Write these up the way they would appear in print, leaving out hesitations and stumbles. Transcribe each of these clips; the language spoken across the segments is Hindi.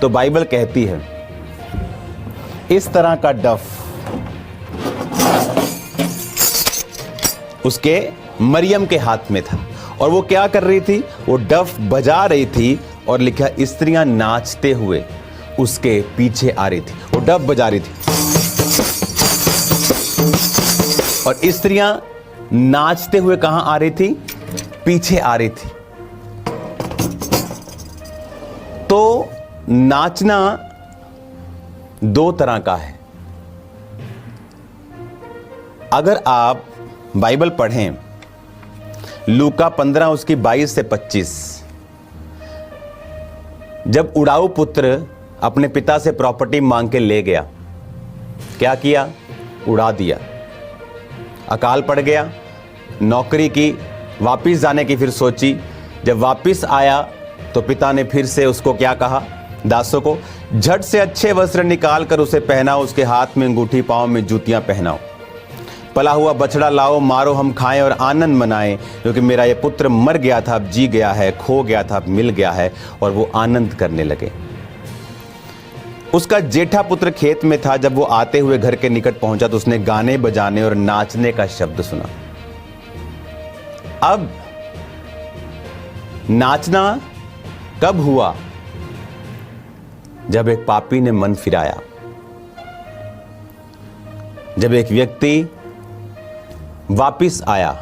तो बाइबल कहती है इस तरह का डफ उसके मरियम के हाथ में था और वो क्या कर रही थी, वो डफ बजा रही थी और लिखा स्त्रियां नाचते हुए उसके पीछे आ रही थी। वो डफ बजा रही थी और स्त्रियां नाचते हुए कहां आ रही थी, पीछे आ रही थी। तो नाचना दो तरह का है। अगर आप बाइबल पढ़ें लूका 15 उसकी 22 से 25, जब उड़ाऊ पुत्र अपने पिता से प्रॉपर्टी मांग के ले गया, क्या किया, उड़ा दिया, अकाल पड़ गया, नौकरी की, वापिस जाने की फिर सोची। जब वापिस आया तो पिता ने फिर से उसको क्या कहा, दासों को झट से अच्छे वस्त्र निकाल कर उसे पहनाओ, उसके हाथ में अंगूठी, पांव में जूतियां पहनाओ, पला हुआ बछड़ा लाओ, मारो, हम खाएं और आनंद मनाएं, क्योंकि मेरा ये पुत्र मर गया था अब जी गया है, खो गया था अब मिल गया है। और वो आनंद करने लगे। उसका जेठा पुत्र खेत में था। जब वो आते हुए घर के निकट पहुंचा तो उसने गाने बजाने और नाचने का शब्द सुना। अब नाचना कब हुआ, जब एक पापी ने मन फिराया, जब एक व्यक्ति वापिस आया,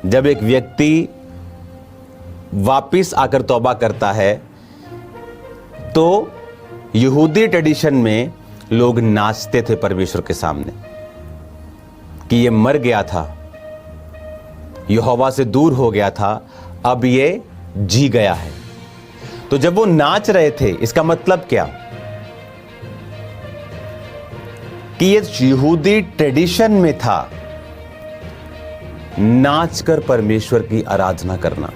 जब एक व्यक्ति वापिस आकर तौबा करता है। तो यहूदी ट्रेडिशन में लोग नाचते थे परमेश्वर के सामने कि ये मर गया था, यहोवा से दूर हो गया था, अब ये जी गया है। तो जब वो नाच रहे थे, इसका मतलब क्या कि ये यहूदी ट्रेडिशन में था नाचकर परमेश्वर की आराधना करना।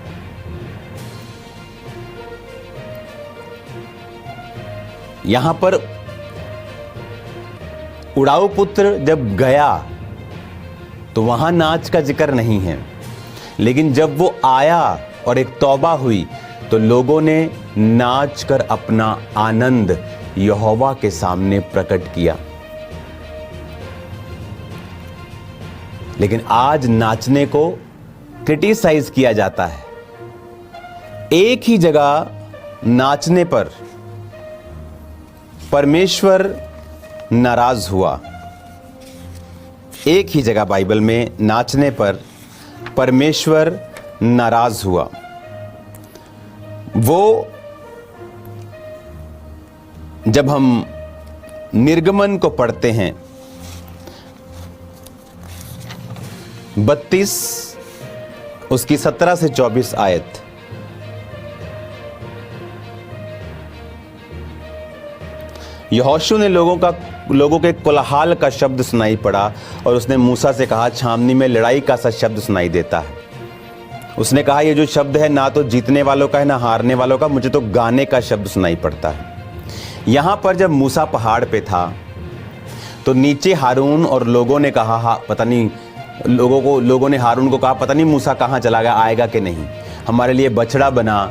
यहां पर उड़ाऊ पुत्र जब गया तो वहां नाच का जिक्र नहीं है, लेकिन जब वो आया और एक तौबा हुई तो लोगों ने नाचकर अपना आनंद यहोवा के सामने प्रकट किया। लेकिन आज नाचने को क्रिटिसाइज किया जाता है। एक ही जगह नाचने पर परमेश्वर नाराज हुआ। एक ही जगह बाइबल में नाचने पर परमेश्वर नाराज हुआ। वो जब हम निर्गमन को पढ़ते हैं 32 उसकी 17 से 24 आयत, यहोशू ने लोगों के कोलाहल का शब्द सुनाई पड़ा और उसने मूसा से कहा, छावनी में लड़ाई का सा शब्द सुनाई देता है। उसने कहा, ये जो शब्द है ना तो जीतने वालों का है ना हारने वालों का, मुझे तो गाने का शब्द सुनाई पड़ता है। यहां पर जब मूसा पहाड़ पे था तो नीचे हारून और लोगों ने कहा, पता नहीं लोगों ने हारून को कहा, पता नहीं मूसा कहां चला गया, आएगा कि नहीं, हमारे लिए बछड़ा बना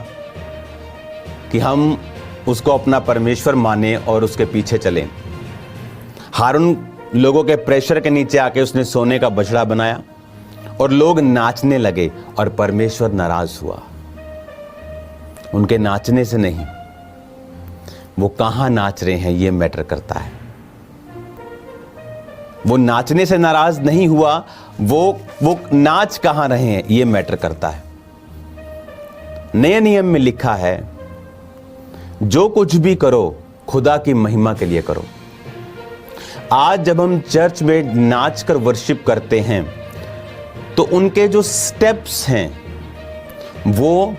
कि हम उसको अपना परमेश्वर माने और उसके पीछे चलें। हारून लोगों के प्रेशर के नीचे आके उसने सोने का बछड़ा बनाया और लोग नाचने लगे और परमेश्वर नाराज हुआ। उनके नाचने से नहीं, वो कहां नाच रहे हैं ये मैटर करता है। वो नाचने से नाराज नहीं हुआ, वो नाच कहां रहे हैं ये मैटर करता है। नए नियम में लिखा है, जो कुछ भी करो खुदा की महिमा के लिए करो। आज जब हम चर्च में नाच कर वर्शिप करते हैं तो उनके जो स्टेप्स हैं वो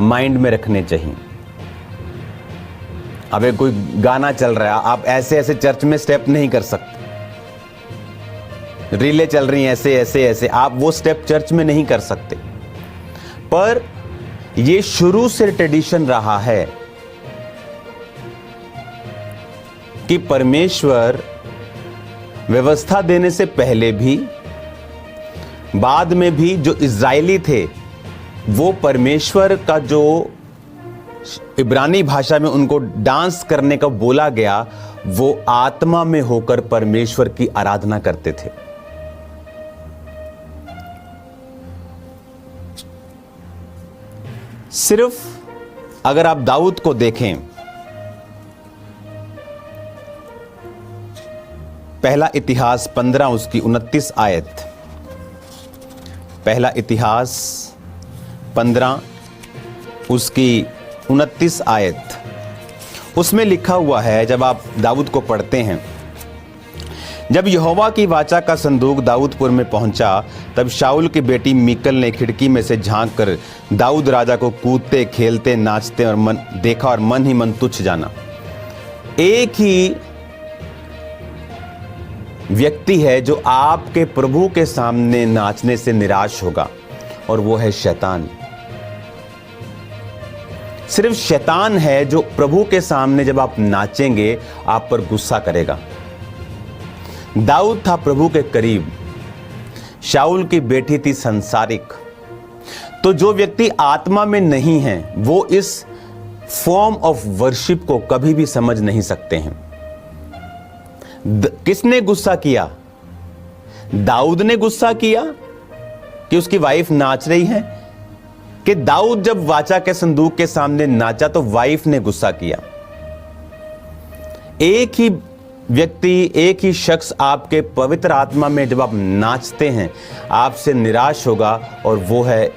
माइंड में रखने चाहिए। अब एक कोई गाना चल रहा है, आप ऐसे ऐसे चर्च में स्टेप नहीं कर सकते। रीलें चल रही हैं ऐसे ऐसे ऐसे, आप वो स्टेप चर्च में नहीं कर सकते। पर ये शुरू से ट्रेडिशन रहा है कि परमेश्वर व्यवस्था देने से पहले भी बाद में भी जो इज़राइली थे वो परमेश्वर का जो इब्रानी भाषा में उनको डांस करने का बोला गया, वो आत्मा में होकर परमेश्वर की आराधना करते थे। सिर्फ अगर आप दाऊद को देखें, पहला इतिहास 15 उसकी 29 आयत, पहला इतिहास 15 उसकी 29 आयत, उसमें लिखा हुआ है, जब आप दाऊद को पढ़ते हैं, जब यहोवा की वाचा का संदूक दाऊदपुर में पहुंचा, तब शाऊल की बेटी मीकल ने खिड़की में से झांक कर दाऊद राजा को कूदते खेलते नाचते और मन देखा और मन ही मन तुच्छ जाना। एक ही व्यक्ति है जो आपके प्रभु के सामने नाचने से निराश होगा, और वो है शैतान। सिर्फ शैतान है जो प्रभु के सामने जब आप नाचेंगे आप पर गुस्सा करेगा। दाऊद था प्रभु के करीब, शाऊल की बेटी थी संसारिक। तो जो व्यक्ति आत्मा में नहीं है वो इस फॉर्म ऑफ वर्शिप को कभी भी समझ नहीं सकते हैं। किसने गुस्सा किया? दाऊद ने गुस्सा किया कि उसकी वाइफ नाच रही है, कि दाऊद जब वाचा के संदूक के सामने नाचा तो वाइफ ने गुस्सा किया? एक ही व्यक्ति, एक ही शख्स आपके पवित्र आत्मा में जब आप नाचते हैं आपसे निराश होगा, और वो है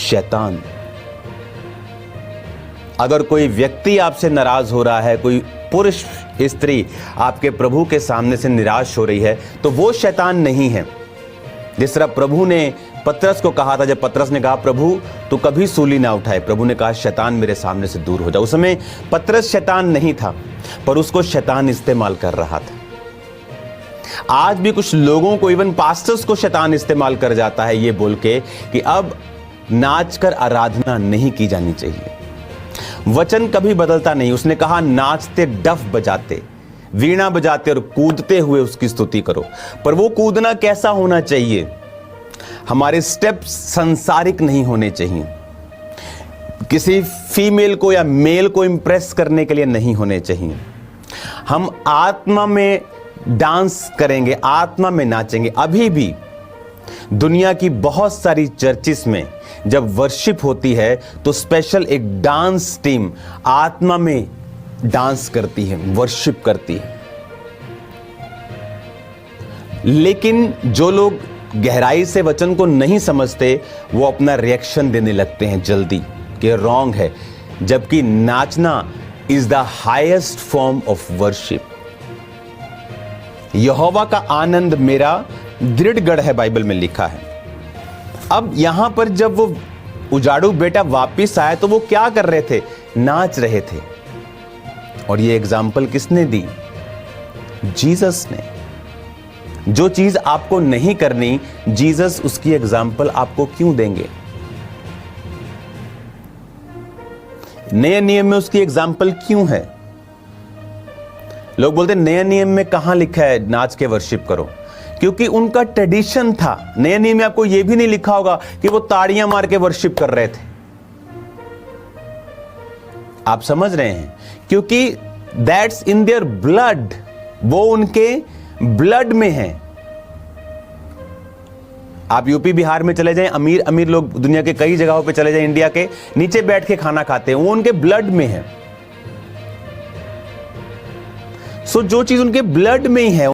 शैतान। अगर कोई व्यक्ति आपसे नाराज हो रहा है, कोई पुरुष स्त्री आपके प्रभु के सामने से निराश हो रही है, तो वो शैतान नहीं है। जिस तरह प्रभु ने पतरस को कहा था, जब पतरस ने कहा प्रभु तू कभी सूली ना उठाए, प्रभु ने कहा शैतान मेरे सामने से दूर हो जा। उस समय पतरस शैतान नहीं था, पर उसको शैतान इस्तेमाल कर रहा था। आज भी कुछ लोगों को, इवन पास्टर्स को शैतान इस्तेमाल कर जाता है ये बोल के कि अब नाचकर आराधना नहीं की जानी चाहिए। वचन कभी बदलता नहीं। उसने कहा नाचते, डफ बजाते, वीणा बजाते और कूदते हुए उसकी स्तुति करो। पर वो कूदना कैसा होना चाहिए? हमारे स्टेप्स संसारिक नहीं होने चाहिए, किसी फीमेल को या मेल को इंप्रेस करने के लिए नहीं होने चाहिए। हम आत्मा में डांस करेंगे, आत्मा में नाचेंगे। अभी भी दुनिया की बहुत सारी चर्चिस में जब वर्शिप होती है तो स्पेशल एक डांस टीम आत्मा में डांस करती है, वर्शिप करती है। लेकिन जो लोग गहराई से वचन को नहीं समझते वो अपना रिएक्शन देने लगते हैं जल्दी कि रॉन्ग है, जबकि नाचना is the highest form of worship. यहोवा का आनंद मेरा दृढ़ गढ़ है, बाइबल में लिखा है। अब यहां पर जब वो उजाड़ू बेटा वापिस आया तो वो क्या कर रहे थे? नाच रहे थे। और ये एग्जाम्पल किसने दी? जीसस ने। जो चीज आपको नहीं करनी, जीसस उसकी एग्जाम्पल आपको क्यों देंगे? नए नियम में उसकी एग्जाम्पल क्यों है? लोग बोलते नए नियम में कहां लिखा है नाच के वर्शिप करो, क्योंकि उनका ट्रेडिशन था। नए नियम में आपको यह भी नहीं लिखा होगा कि वो ताड़ियां मार के वर्शिप कर रहे थे। आप समझ रहे हैं? क्योंकि दैट्स इन देयर ब्लड, वो उनके ब्लड में है। आप यूपी बिहार में चले जाएं, अमीर अमीर लोग दुनिया के कई जगहों पे चले जाएं, इंडिया के, नीचे बैठ के खाना खाते हैं, वो उनके ब्लड में है। सो जो चीज उनके ब्लड में ही है